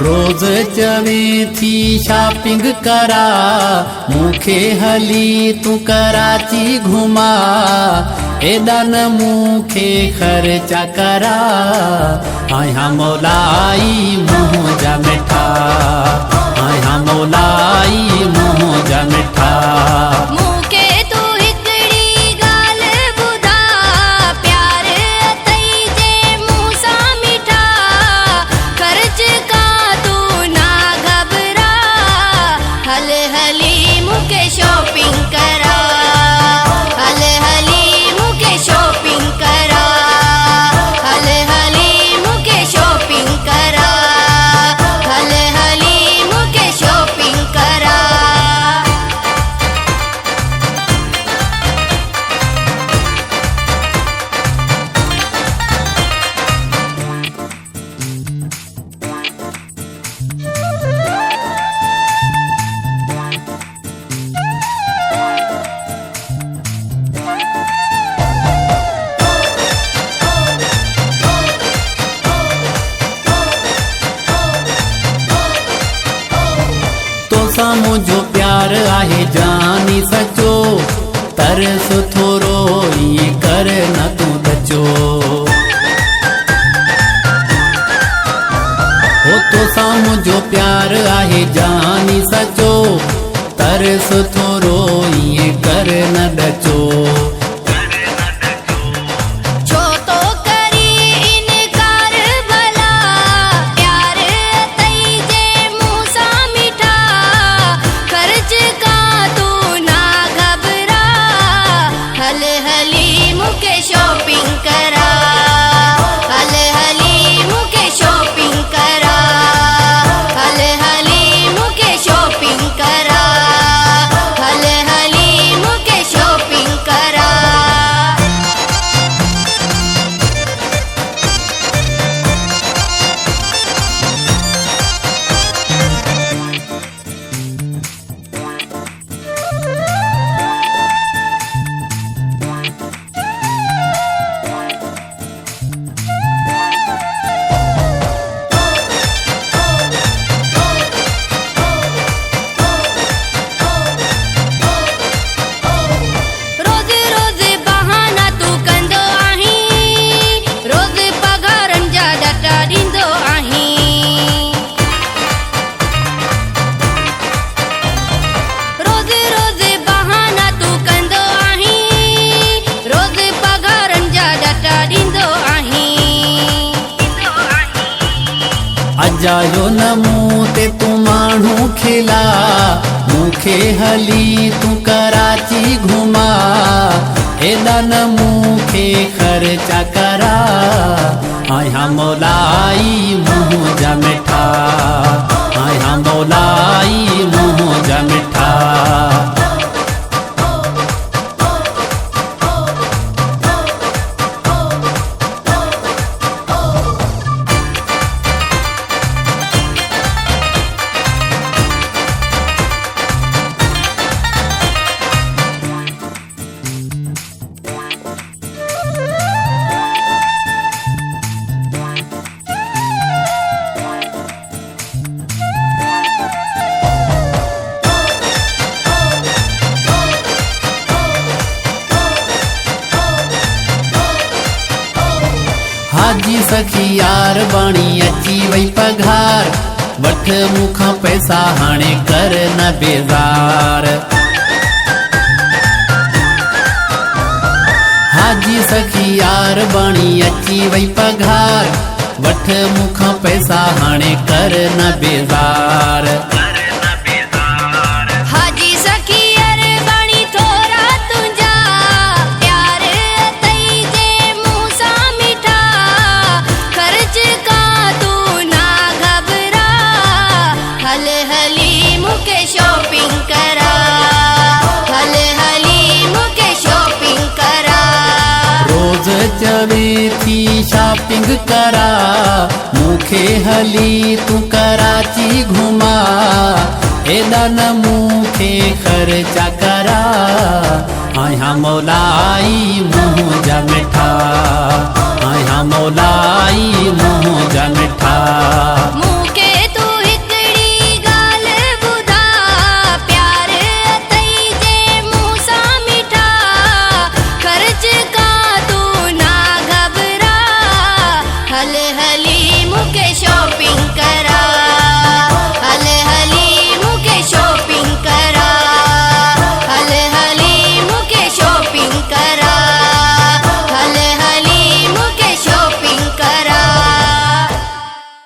रोज चवे थी शॉपिंग करा, मूंखे हली तू कराची घुमा। एॾा न मूंखे ख़र्चा करा, आहियां मौलाई मुंहुं जा मिठा, आहियां मौलाई मुंहुं जा मिठा। शॉपिंग करा, हल हली मूंखे शॉपिंग करा, हल हली मूंखे शॉपिंग करा, हल हली मूंखे शॉपिंग करा। मुंहिंजो प्यार आहे जानी सचो, तरस थोरो ईअं कर न तूं बचो। हो तोसां मुंहिंजो प्यार आहे जानी सचो, तरस थोरो ईअं कर न बचो। शॉपिंग करा, हल हली मूंखे शॉपिंग करा, हल हली मूंखे शॉपिंग करा, हल हली मूंखे शॉपिंग करा। अजायो न मूं ते तू माण्हू खिला, मूंखे हली तू कराची घुमा। एॾा न मूंखे ख़र्चा करा, आहियां मौलाई मुंहुं जा मिठा, आहियां मौलाई मुंहुं जा मिठा। हाजी सखी यार बाणी अची वई पघार, वठ मूंखां पैसा हाणे कर न बेज़ार। हाजी सखी यार बाणी अची वई पघार, वठ मूंखां पैसा हाणे कर न बेज़ार। शॉपिंग करा, हल हली मूंखे शॉपिंग करा। रोज चवे थी शॉपिंग करा, मूंखे हली तू कराची घुमा। एॾा न मूंखे ख़र्चा करा, आहियां मौलाई मुंहुं जा मिठा, आहियां मौलाई मुंहुं जा मिठा।